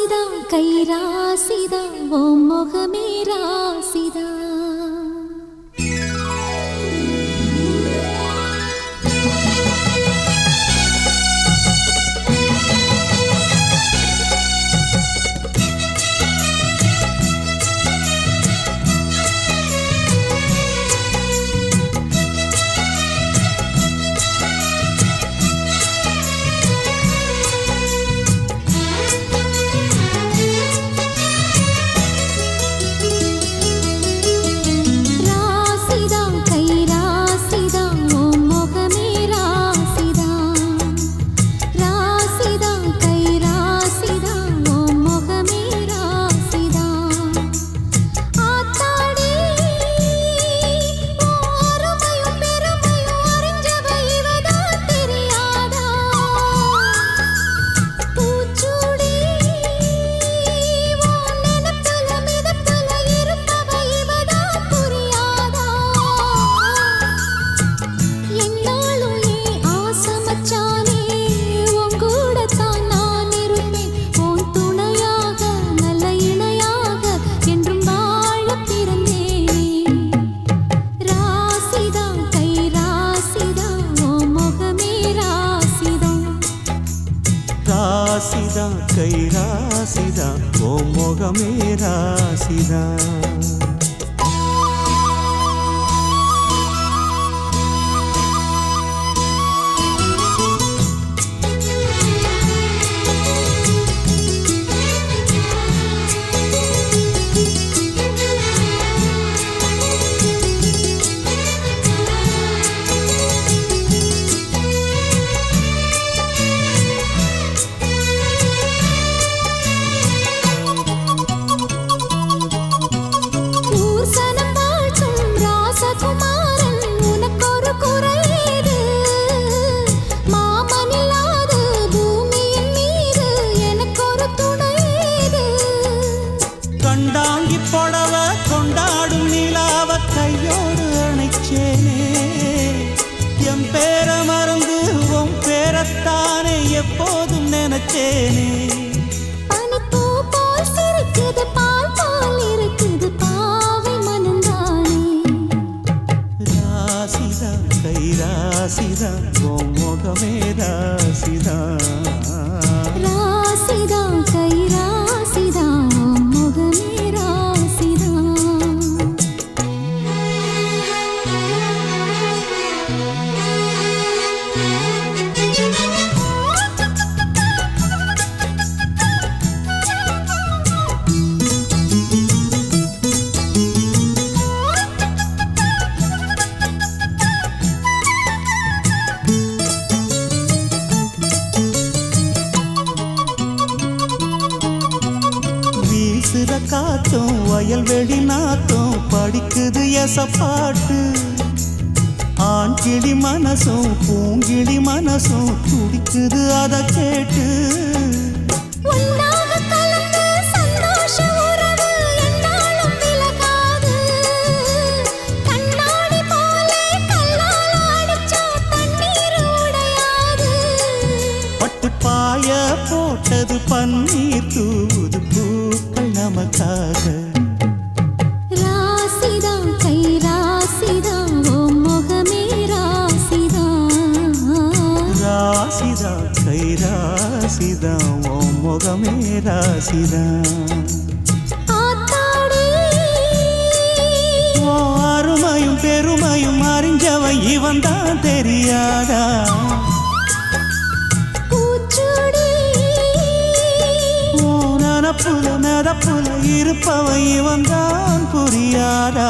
ராசிதா கை ராசிதா ஓ முகமே ராசிதா ராசிதா கை ராசிதா ஓ முகமே ராசிதா கண்டாங்கி புடவ கொண்டாடும் நிலாவ கையோடு அணைச்சேனே என் பேர மறந்து உன் பேரத்தானே எப்போதும் நினைச்சேனே பனிப்பூ போல் சிரிக்குது பால் போல் இருக்குது பாவை மனந்தானே ராசிதா கை ராசிதா ஓ முகமே ராசிதா ராசிதா கை ராசிதா வீசுற காத்தும் வயல்வெளி நாத்தும் படிக்குது எசப்பாட்டு ஆண் கிளி மனசும் பூங்கிளி மனசும் துடிக்குது அதை கேட்டு பட்டு பாய போட்டது பன்னீர் தூது பூக்கள் நமக்காக ராசிதா கை ராசிதா ஓ முகமே ராசிதா ராசிதா கை ராசிதா ஓ முகமே ராசிதா ஓ அருமையும் பெருமையும் அறிஞ்சவன் இவன் தான் தெரியாதா நனப்புல நடப்புல இருப்பவன் இவன் தான் புரியாதா